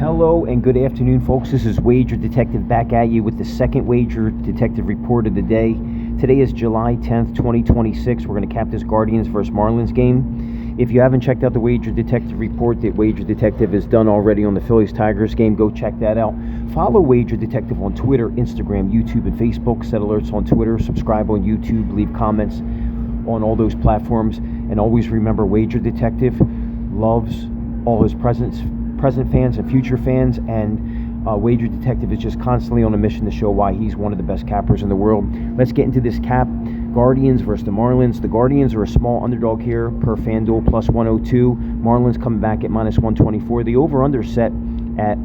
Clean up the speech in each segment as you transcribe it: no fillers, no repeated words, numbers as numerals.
Hello and good afternoon, folks. This is Wager Detective back at you with the second Wager Detective report of the day. Today is July 10th, 2026. We're going to cap this Guardians versus Marlins game. If you haven't checked out the Wager Detective report that Wager Detective has done already on the Phillies-Tigers game, go check that out. Follow Wager Detective on Twitter, Instagram, YouTube, and Facebook. Set alerts on Twitter. Subscribe on YouTube. Leave comments on all those platforms. And always remember, Wager Detective loves all his present fans and future fans, and Wager Detective is just constantly on a mission to show why he's one of the best cappers in the world. Let's get into this cap. Guardians versus the Marlins. The Guardians are a small underdog here per FanDuel, plus 102. Marlins coming back at minus 124. The over-under set at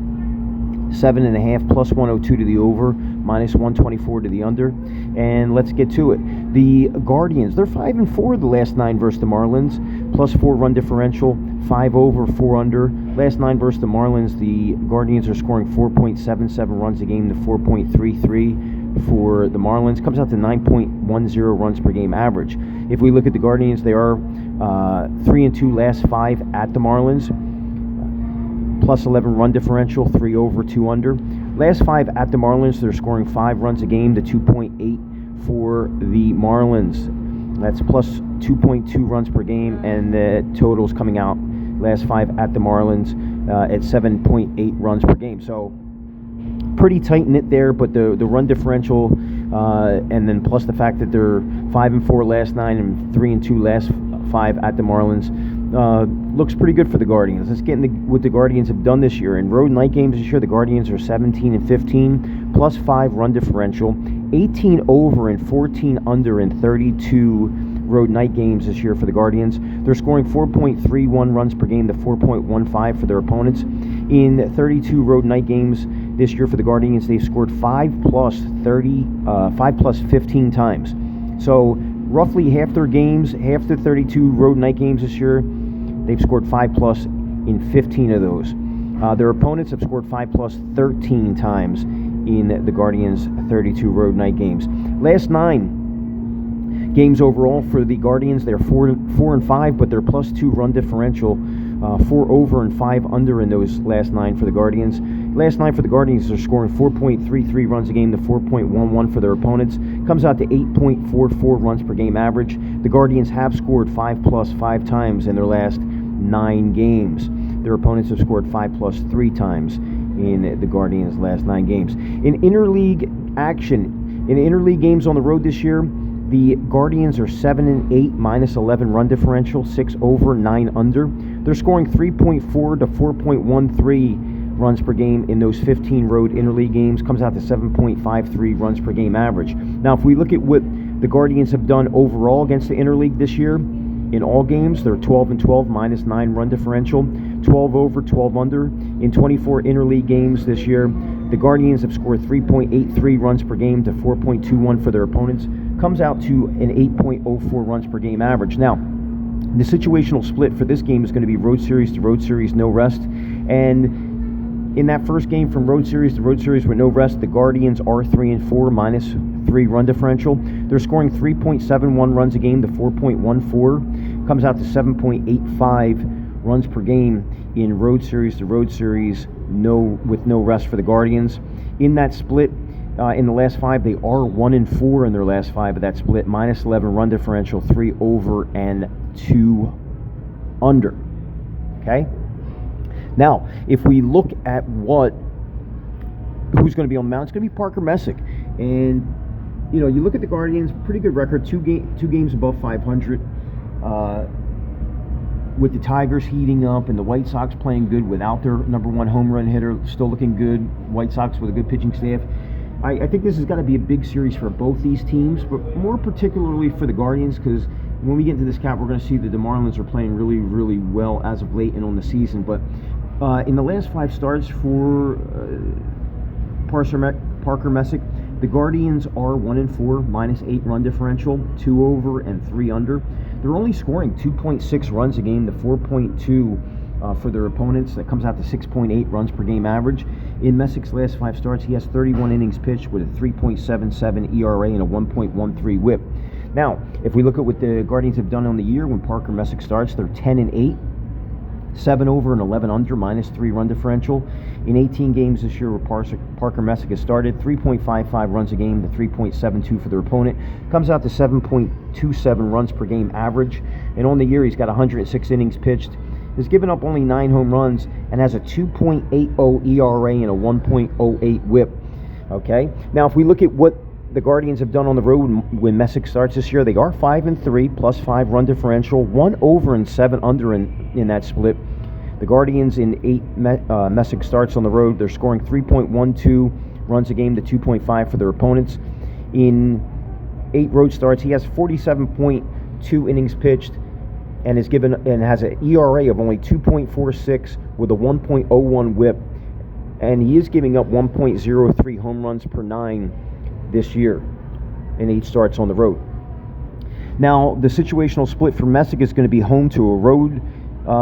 7.5, plus 102 to the over, minus 124 to the under. And let's get to it. The Guardians, they're 5-4 the last 9 versus the Marlins, plus 4 run differential, 5 over, 4 under. Last 9 versus the Marlins, the Guardians are scoring 4.77 runs a game to 4.33 for the Marlins. Comes out to 9.10 runs per game average. If we look at the Guardians, they are 3-2 last 5 at the Marlins, plus 11 run differential, 3 over, 2 under. Last 5 at the Marlins, they're scoring 5 runs a game to 2.8 for the Marlins. That's plus 2.2 runs per game, and the totals coming out last 5 at the Marlins at 7.8 runs per game. So pretty tight knit there, but the run differential, and then plus the fact that they're 5-4 last 9 and 3-2 last 5 at the Marlins, looks pretty good for the Guardians. Let's get into what the Guardians have done this year. In road night games this year, the Guardians are 17-15, plus 5 run differential, 18 over and 14 under in 32 road night games this year for the Guardians. They're scoring 4.31 runs per game to 4.15 for their opponents. In 32 road night games this year for the Guardians, they've scored 5 plus 15 times. So roughly half their games, half the 32 road night games this year, they've scored 5 plus in 15 of those. Their opponents have scored 5 plus 13 times in the Guardians' 32 road night games. Last 9 games overall for the Guardians, they're 4-5, but they're plus 2 run differential, 4 over and 5 under in those last 9 for the Guardians. Last 9 for the Guardians, they're scoring 4.33 runs a game to 4.11 for their opponents. Comes out to 8.44 runs per game average. The Guardians have scored 5 plus 5 times in their last 9 games. Their opponents have scored 5 plus 3 times in the Guardians' last 9 games. In interleague action, in interleague games on the road this year, the Guardians are 7-8, minus 11 run differential, 6 over, 9 under. They're scoring 3.4 to 4.13 runs per game in those 15 road interleague games. Comes out to 7.53 runs per game average. Now, if we look at what the Guardians have done overall against the interleague this year, in all games, they're 12-12, minus 9 run differential, 12 over, 12 under. In 24 interleague games this year, the Guardians have scored 3.83 runs per game to 4.21 for their opponents. Comes out to an 8.04 runs per game average. Now, the situational split for this game is going to be road series to road series, no rest. And in that first game from road series to road series with no rest, the Guardians are 3-4, minus 3 run differential. They're scoring 3.71 runs a game to 4.14. Comes out to 7.85 runs per game in road series to road series, with no rest for the Guardians. In that split, in the last 5, they are 1-4 in their last 5 of that split, minus 11 run differential, 3 over and 2 under. Okay? Now, if we look at who's going to be on the mound, it's going to be Parker Messick. And, you look at the Guardians, pretty good record, two games above 500. With the Tigers heating up and the White Sox playing good without their number 1 home run hitter, still looking good. White Sox with a good pitching staff. I think this has got to be a big series for both these teams, but more particularly for the Guardians, because when we get into this cap, we're going to see that the Marlins are playing really, really well as of late and on the season. But in the last 5 starts for Parker Messick, the Guardians are 1-4, minus 8 run differential, 2 over and 3 under. They're only scoring 2.6 runs a game to 4.2 for their opponents. That comes out to 6.8 runs per game average. In Messick's last 5 starts, he has 31 innings pitched with a 3.77 ERA and a 1.13 WHIP. Now, if we look at what the Guardians have done on the year when Parker Messick starts, they're 10-8. 7 over and 11 under, -3 run differential. In 18 games this year where Parker Messick has started, 3.55 runs a game to 3.72 for their opponent. Comes out to 7.27 runs per game average. And on the year, he's got 106 innings pitched. Has given up only 9 home runs and has a 2.80 ERA and a 1.08 WHIP. Okay. Now, if we look at what the Guardians have done on the road when Messick starts this year, they are 5-3, +5 run differential, 1 over and 7 under in that split. The Guardians in 8 Messick starts on the road, they're scoring 3.12 runs a game to 2.5 for their opponents. In 8 road starts, he has 47.2 innings pitched and has an ERA of only 2.46 with a 1.01 WHIP, and he is giving up 1.03 home runs per 9 this year in 8 starts on the road. Now, the situational split for Messick is going to be home to a road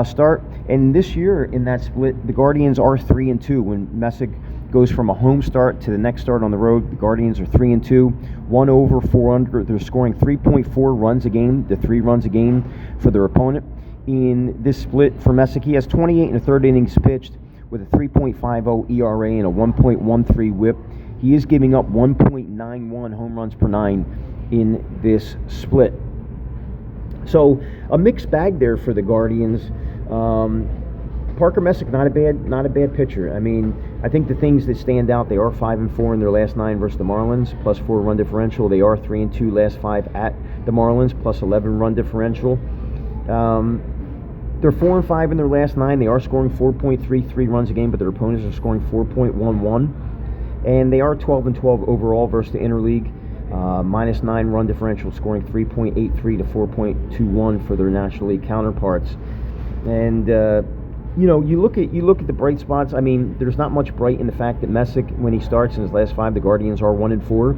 start, and this year in that split, the Guardians are 3-2. When Messick goes from a home start to the next start on the road, the Guardians are 3-2, 1 over, 4 under. They're scoring 3.4 runs a game to 3 runs a game for their opponent. In this split for Messick, he has 28 1/3 innings pitched with a 3.50 ERA and a 1.13 WHIP. He is giving up 1.91 home runs per 9 in this split. So a mixed bag there for the Guardians. Parker Messick, not a bad pitcher. I mean, I think the things that stand out, they are 5-4 in their last 9 versus the Marlins, +4 run differential. They are 3-2 last 5 at the Marlins, +11 run differential. They're 4-5 in their last 9. They are scoring 4.33 runs a game, but their opponents are scoring 4.11. And they are 12-12 overall versus the interleague. -9 run differential, scoring 3.83 to 4.21 for their National League counterparts. And you look at the bright spots. I mean, there's not much bright in the fact that Messick, when he starts in his last 5, the Guardians are 1-4,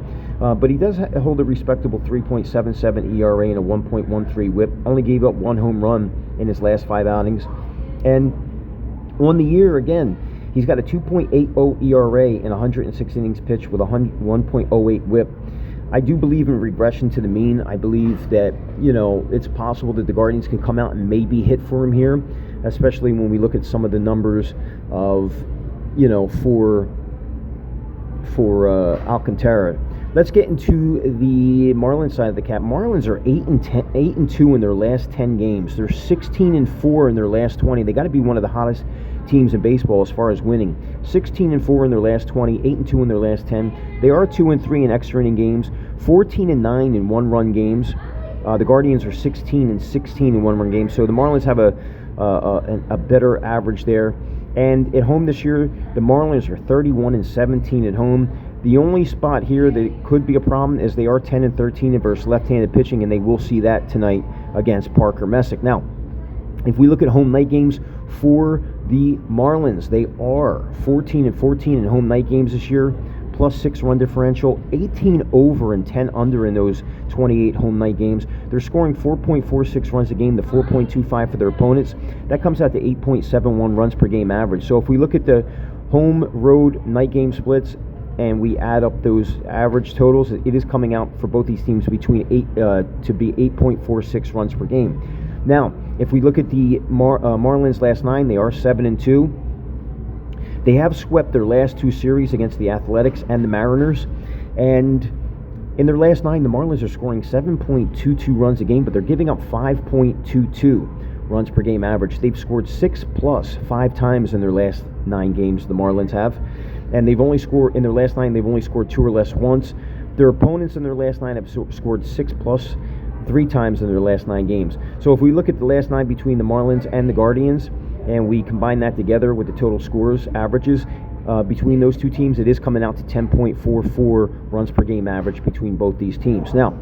but he does hold a respectable 3.77 ERA and a 1.13 WHIP. Only gave up 1 home run in his last 5 outings, and on the year again, he's got a 2.80 ERA and 106 innings pitched with a 1.08 WHIP. I do believe in regression to the mean. I believe that, it's possible that the Guardians can come out and maybe hit for him here, especially when we look at some of the numbers of, for Alcantara. Let's get into the Marlins side of the cap. Marlins are 8-2 in their last 10 games. They're 16-4 in their last 20. They got to be one of the hottest teams in baseball as far as winning. 16-4 in their last 20, 8-2 in their last 10. They are 2-3 in extra inning games, 14-9 in one-run games. The Guardians are 16-16 in one-run games. So the Marlins have a better average there. And at home this year, the Marlins are 31-17 at home. The only spot here that could be a problem is they are 10-13 versus left-handed pitching, and they will see that tonight against Parker Messick. Now, if we look at home night games for the Marlins, they are 14-14 in home night games this year, +6 run differential, 18 over and 10 under in those 28 home night games. They're scoring 4.46 runs a game to 4.25 for their opponents. That comes out to 8.71 runs per game average. So if we look at the home road night game splits and we add up those average totals, it is coming out for both these teams between 8.46 runs per game. Now, if we look at the Marlins last 9, they are 7-2. They have swept their last 2 series against the Athletics and the Mariners, and in their last 9, the Marlins are scoring 7.22 runs a game, but they're giving up 5.22 runs per game average. They've scored 6+ 5 times in their last 9 games, the Marlins have, and they've only scored, in their last 9, they've only scored 2 or less once. Their opponents in their last 9 have scored 6+ 3 times in their last 9 games. So if we look at the last 9 between the Marlins and the Guardians, and we combine that together with the total scores averages between those two teams, it is coming out to 10.44 runs per game average between both these teams. Now,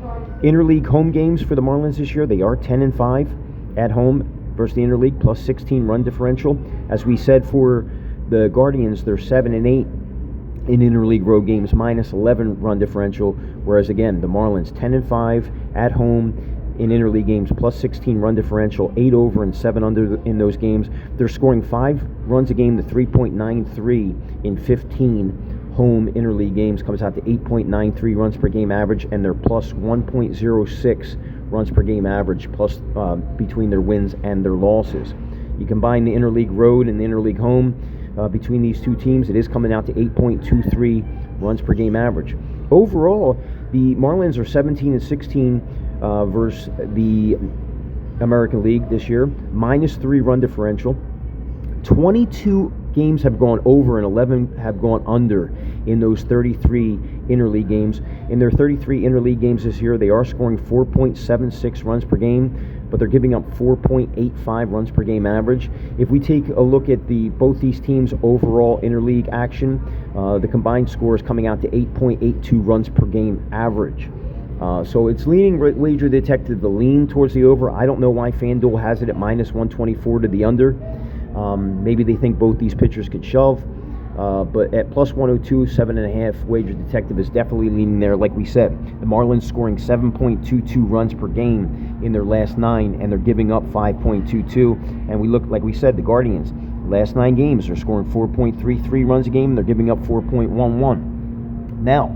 interleague home games for the Marlins this year, they are 10-5 at home versus the interleague, +16 run differential. As we said for the Guardians, they're 7-8 in interleague road games, -11 run differential, whereas again, the Marlins 10-5 at home in interleague games, +16 run differential, 8 over and 7 under in those games. They're scoring 5 runs a game to 3.93 in 15 home interleague games, comes out to 8.93 runs per game average, and they're +1.06 runs per game average plus between their wins and their losses. You combine the interleague road and the interleague home between these two teams, it is coming out to 8.23 runs per game average. Overall, the Marlins are 17-16 versus the American League this year, -3 run differential. 22 games have gone over and 11 have gone under in those 33 interleague games. In their 33 interleague games this year, they are scoring 4.76 runs per game, but they're giving up 4.85 runs per game average. If we take a look at both these teams' overall interleague action, the combined score is coming out to 8.82 runs per game average. So it's leaning Wager Detective to lean towards the over. I don't know why FanDuel has it at -124 to the under. Maybe they think both these pitchers could shove. But at +102, 7.5, Wager Detective is definitely leaning there. Like we said, the Marlins scoring 7.22 runs per game in their last 9, and they're giving up 5.22. And we look, like we said, the Guardians, last 9 games, they're scoring 4.33 runs a game, and they're giving up 4.11. Now,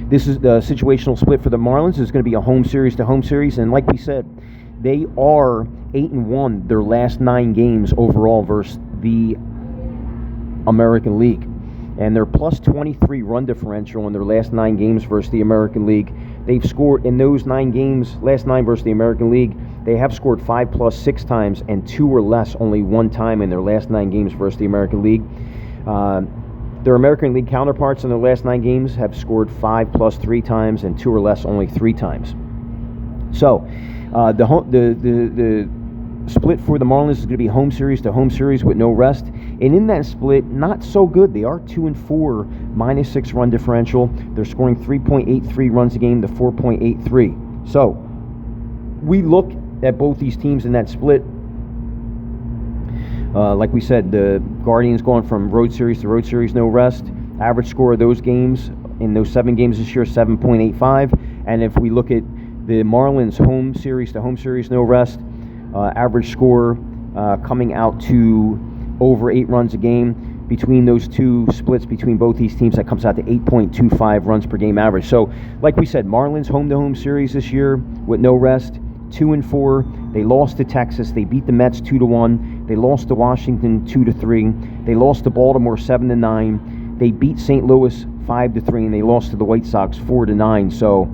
this is the situational split for the Marlins. It's going to be a home series to home series, and like we said, they are 8-1 their last 9 games overall versus the American League, and they're +23 run differential in their last 9 games versus the American League. They've scored in those 9 games, last 9 versus the American League, they have scored 5+ 6 times and 2 or less only 1 time in their last 9 games versus the American League. Their American League counterparts in their last 9 games have scored 5+ 3 times and 2 or less only 3 times. So the split for the Marlins is going to be home series to home series with no rest. And in that split, not so good. They are 2-4, -6 run differential. They're scoring 3.83 runs a game to 4.83. So we look at both these teams in that split. Like we said, the Guardians going from road series to road series, no rest. Average score of those games in those 7 games this year, 7.85. And if we look at the Marlins home series to home series, no rest, average score coming out to over 8 runs a game. Between those two splits between both these teams, that comes out to 8.25 runs per game average. So, like we said, Marlins home-to-home series this year with no rest, 2-4. They lost to Texas. They beat the Mets 2-1. They lost to Washington 2-3. They lost to Baltimore 7-9. They beat St. Louis 5-3, and they lost to the White Sox 4-9. So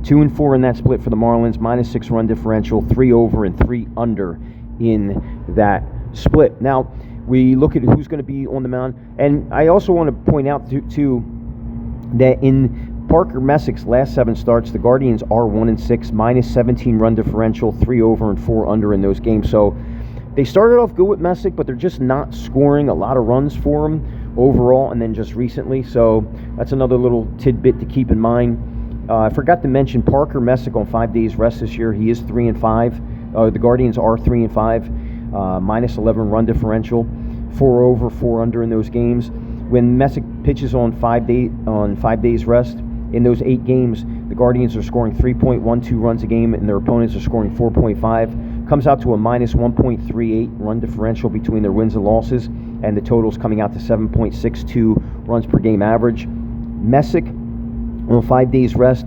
2-4 in that split for the Marlins, -6 run differential, 3 over and 3 under in that split. Now, we look at who's going to be on the mound, and I also want to point out too that in Parker Messick's last 7 starts, the Guardians are 1-6, -17 run differential, 3 over and 4 under in those games. So they started off good with Messick, but they're just not scoring a lot of runs for him overall, and then just recently. So that's another little tidbit to keep in mind. I forgot to mention Parker Messick on 5 days rest this year. He is 3-5. The Guardians are 3-5, -11 run differential, 4 over, 4 under in those games. When Messick pitches on 5 days rest, in those 8 games, the Guardians are scoring 3.12 runs a game, and their opponents are scoring 4.5. Comes out to a -1.38 run differential between their wins and losses, and the totals coming out to 7.62 runs per game average. Messick on 5 days rest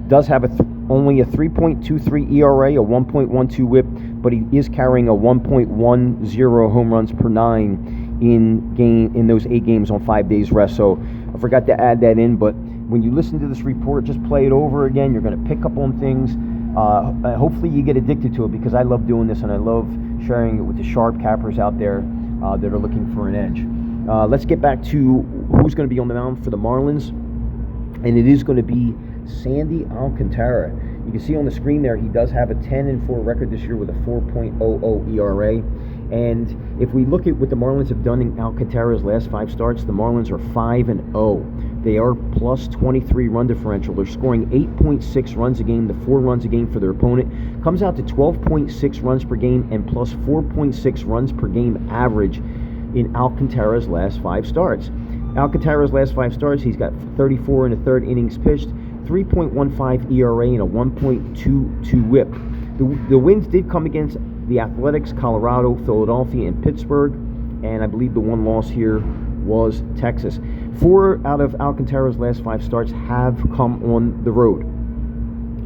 does have only a 3.23 ERA, a 1.12 WHIP, but he is carrying a 1.10 home runs per 9 in those 8 games on 5 days rest. So I forgot to add that in, but when you listen to this report, just play it over again. You're going to pick up on things. Hopefully you get addicted to it, because I love doing this and I love sharing it with the sharp cappers out there that are looking for an edge. Let's get back to who's going to be on the mound for the Marlins, and it is going to be Sandy Alcantara. You can see on the screen there, he does have a 10-4 record this year with a 4.00 ERA. And if we look at what the Marlins have done in Alcantara's last 5 starts, the Marlins are 5-0. They are +23 run differential. They're scoring 8.6 runs a game to 4 runs a game for their opponent. Comes out to 12.6 runs per game and +4.6 runs per game average in Alcantara's last 5 starts. Alcantara's last 5 starts, he's got 34 1/3 innings pitched, 3.15 ERA, and a 1.22 WHIP. The wins did come against the Athletics, Colorado, Philadelphia, and Pittsburgh, and I believe the one loss here was Texas. 4 out of Alcantara's last 5 starts have come on the road.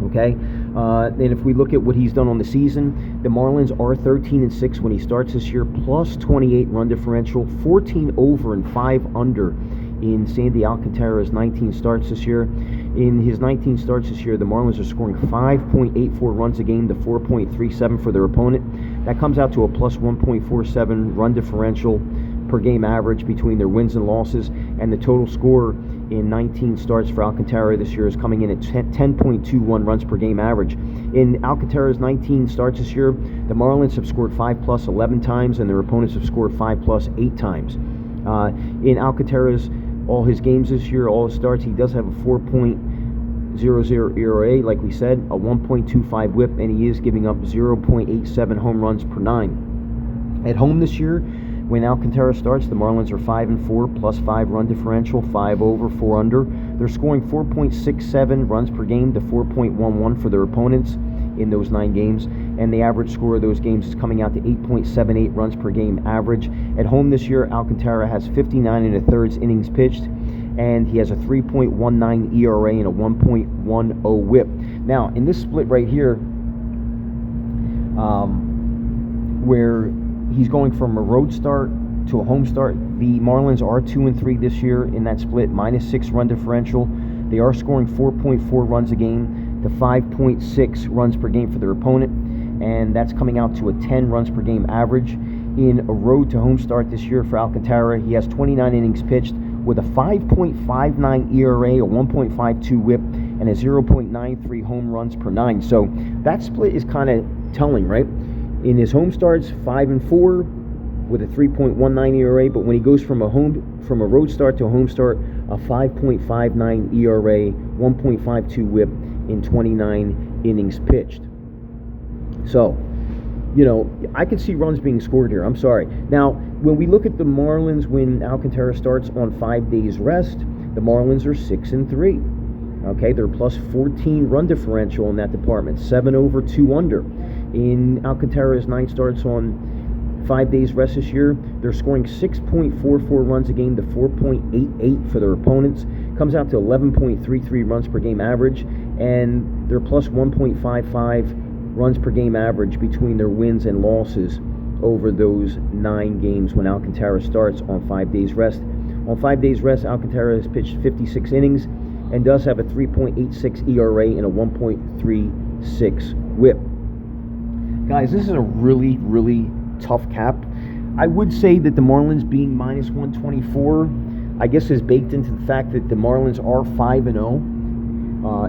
Okay, And if we look at what he's done on the season, the Marlins are 13-6 when he starts this year, plus 28 run differential, 14 over and 5 under in Sandy Alcantara's 19 starts this year. In his 19 starts this year, the Marlins are scoring 5.84 runs a game to 4.37 for their opponent. That comes out to a plus 1.47 run differential per game average between their wins and losses, and the total score in 19 starts for Alcantara this year is coming in at 10.21 runs per game average. In Alcantara's 19 starts this year, the Marlins have scored 5+ 11 times, and their opponents have scored 5+ 8 times. In Alcantara's all his games this year, all his starts, he does have a 4.00 ERA, like we said, a 1.25 WHIP, and he is giving up 0.87 home runs per 9. At home this year, when Alcantara starts, the Marlins are 5-4, plus 5 run differential, 5 over, 4 under. They're scoring 4.67 runs per game to 4.11 for their opponents in those 9 games, and the average score of those games is coming out to 8.78 runs per game average. At home this year, Alcantara has 59 1/3 innings pitched, and he has a 3.19 ERA and a 1.10 WHIP. Now, in this split right here, where he's going from a road start to a home start, the Marlins are 2-3 this year in that split, -6 run differential. They are scoring 4.4 runs a game to 5.6 runs per game for their opponent, and that's coming out to a 10 runs per game average. In a road to home start this year for Alcantara, he has 29 innings pitched with a 5.59 ERA, a 1.52 WHIP, and a 0.93 home runs per 9. So that split is kind of telling, right? In his home starts, 5-4 with a 3.19 ERA, but when he goes from a road start to a home start, a 5.59 ERA, 1.52 WHIP in 29 innings pitched. So, I could see runs being scored here. I'm sorry. Now, when we look at the Marlins when Alcantara starts on 5 days rest, the Marlins are 6-3. Okay, they're plus 14 run differential in that department, 7 over, 2 under. In Alcantara's 9 starts on 5 days rest this year, they're scoring 6.44 runs a game to 4.88 for their opponents. Comes out to 11.33 runs per game average, and they're plus 1.55 runs per game average between their wins and losses over those 9 games when Alcantara starts on 5 days rest. On 5 days rest, Alcantara has pitched 56 innings and does have a 3.86 ERA and a 1.36 WHIP. Guys, this is a really, really tough cap. I would say that the Marlins being -124, I guess, is baked into the fact that the Marlins are 5-0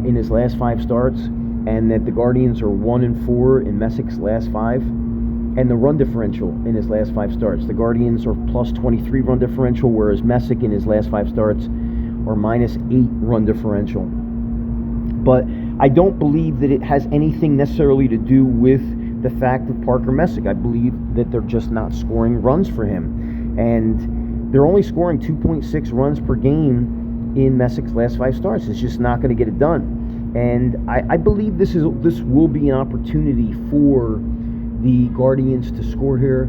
in his last 5 starts, and that the Guardians are 1-4 in Messic's last 5, and the run differential in his last 5 starts. The Guardians are plus 23 run differential, whereas Messick in his last 5 starts are -8 run differential. But I don't believe that it has anything necessarily to do with the fact of Parker Messick. I believe that they're just not scoring runs for him, and they're only scoring 2.6 runs per game in Messick's last 5 starts. It's just not going to get it done, and I believe this will be an opportunity for the Guardians to score here.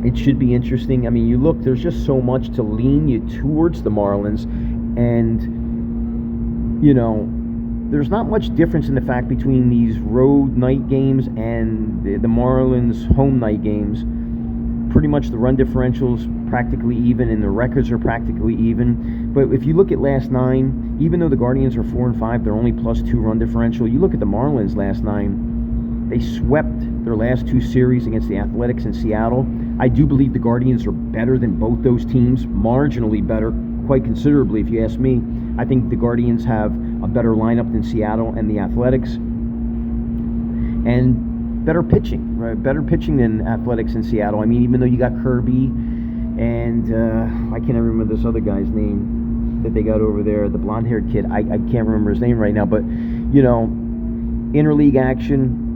It should be interesting. I mean, you look, there's just so much to lean you towards the Marlins, and there's not much difference in the fact between these road night games and the Marlins home night games. Pretty much the run differential's practically even, and the records are practically even. But if you look at last 9, even though the Guardians are 4-5, they're only plus 2 run differential. You look at the Marlins last 9, they swept their last 2 series against the Athletics in Seattle. I do believe the Guardians are better than both those teams, marginally better, quite considerably if you ask me. I think the Guardians have a better lineup than Seattle and the Athletics, and better pitching, right? Better pitching than Athletics and Seattle. I mean, even though you got Kirby and I can't remember this other guy's name that they got over there, the blonde-haired kid. I can't remember his name right now, but interleague action.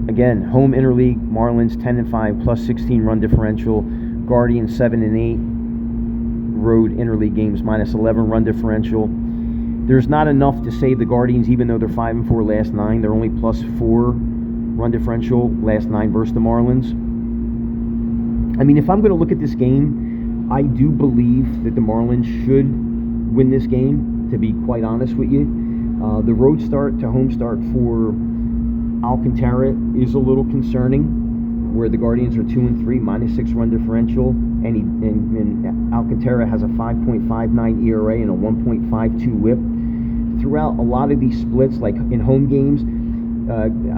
Again, home interleague, Marlins 10-5, plus 16 run differential. Guardians 7-8. Road interleague games, -11 run differential. There's not enough to say the Guardians, even though they're 5-4 last 9, they're only plus 4 run differential last 9 versus the Marlins. I mean, if I'm going to look at this game, I do believe that the Marlins should win this game, to be quite honest with you. The road start to home start for Alcantara is a little concerning, where the Guardians are 2-3, -6 run differential, and Alcantara has a 5.59 ERA and a 1.52 WHIP. Throughout a lot of these splits, like in home games,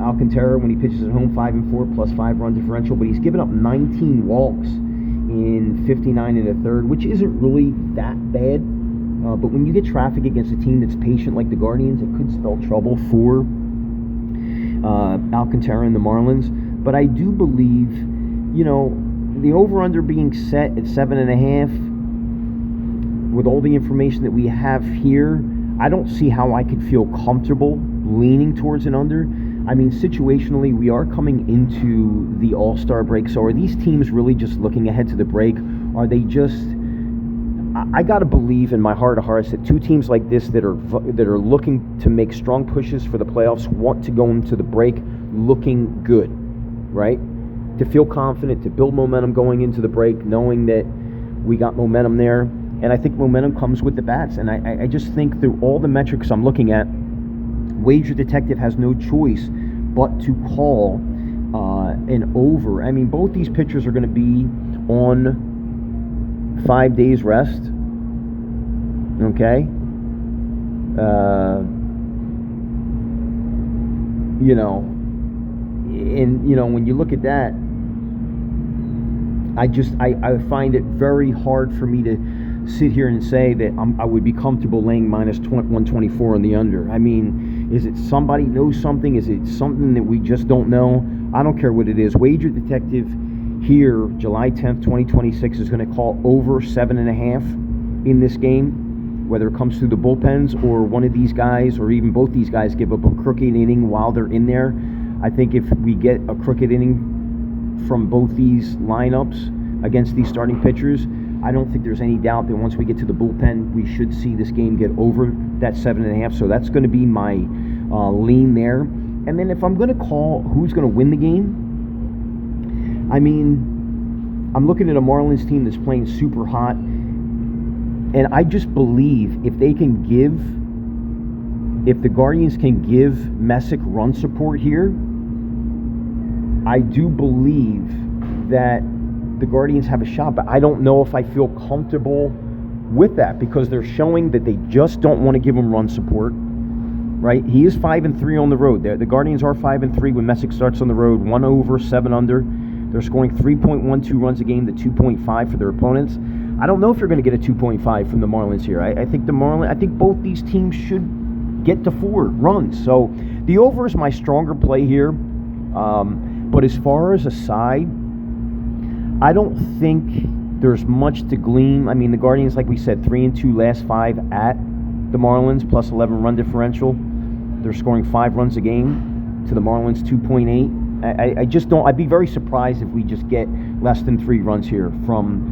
Alcantara, when he pitches at home, 5-4 +5 run differential, but he's given up 19 walks in 59 1/3, which isn't really that bad. But when you get traffic against a team that's patient like the Guardians, it could spell trouble for Alcantara and the Marlins. But I do believe, the over-under being set at 7.5, with all the information that we have here, I don't see how I could feel comfortable leaning towards an under. I mean, situationally, we are coming into the All-Star break, so are these teams really just looking ahead to the break? Are they just... I got to believe in my heart of hearts that two teams like this that are looking to make strong pushes for the playoffs want to go into the break looking good, right? To feel confident, to build momentum going into the break, knowing that we got momentum there. And I think momentum comes with the bats. And I just think through all the metrics I'm looking at, Wager Detective has no choice but to call an over. I mean, both these pitchers are going to be on 5 days rest. Okay. When you look at that, I find it very hard for me to sit here and say that I would be comfortable laying -124 on the under. I mean, is it somebody knows something? Is it something that we just don't know? I don't care what it is. Wager Detective here, July 10th, 2026, is going to call over 7.5 in this game, whether it comes through the bullpens or one of these guys or even both these guys give up a crooked inning while they're in there. I think if we get a crooked inning from both these lineups against these starting pitchers, I don't think there's any doubt that once we get to the bullpen, we should see this game get over that 7.5. So that's going to be my lean there. And then if I'm going to call who's going to win the game, I mean, I'm looking at a Marlins team that's playing super hot, and I just believe if the Guardians can give Messick run support here, I do believe that the Guardians have a shot, but I don't know if I feel comfortable with that because they're showing that they just don't want to give him run support, right? He is 5-3 on the road. The Guardians are 5-3 when Messick starts on the road, 1 over, 7 under. They're scoring 3.12 runs a game to 2.5 for their opponents. I don't know if you're going to get a 2.5 from the Marlins here. I think both these teams should get to 4 runs. So the over is my stronger play here. But as far as a side, I don't think there's much to glean. I mean, the Guardians, like we said, 3-2 last 5 at the Marlins, plus 11 run differential. They're scoring 5 runs a game to the Marlins 2.8. I just don't. I'd be very surprised if we just get less than 3 runs here from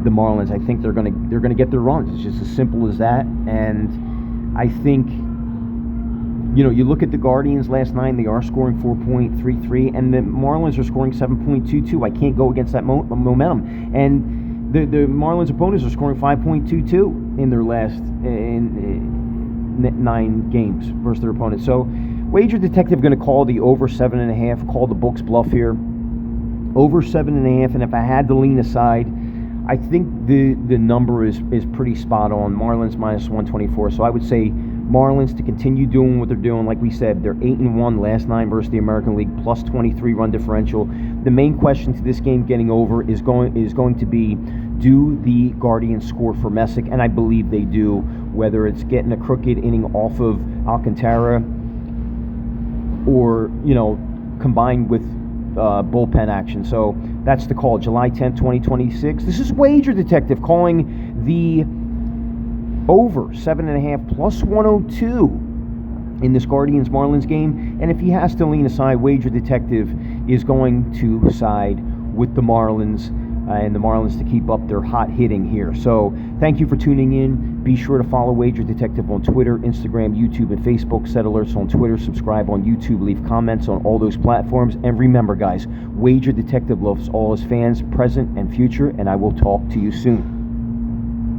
the Marlins. I think they're gonna get their runs. It's just as simple as that. And I think, you look at the Guardians last night, they are scoring 4.33, and the Marlins are scoring 7.22. I can't go against that momentum. And the Marlins opponents are scoring 5.22 in their last 9 games versus their opponents. So Wager Detective going to call the over 7.5, call the books bluff here. Over 7.5, and if I had to lean aside, I think the number is pretty spot on. Marlins -124. So I would say Marlins to continue doing what they're doing. Like we said, they're 8-1 last 9 versus the American League, plus 23 run differential. The main question to this game getting over is going to be, do the Guardians score for Messick? And I believe they do, whether it's getting a crooked inning off of Alcantara or, combined with bullpen action. So that's the call, July 10th, 2026. This is Wager Detective calling the over 7.5 plus 102 in this Guardians-Marlins game. And if he has to lean aside, Wager Detective is going to side with the Marlins and the Marlins to keep up their hot hitting here. So thank you for tuning in. Be sure to follow Wager Detective on Twitter, Instagram, YouTube, and Facebook. Set alerts on Twitter. Subscribe on YouTube. Leave comments on all those platforms. And remember, guys, Wager Detective loves all his fans, present and future, and I will talk to you soon.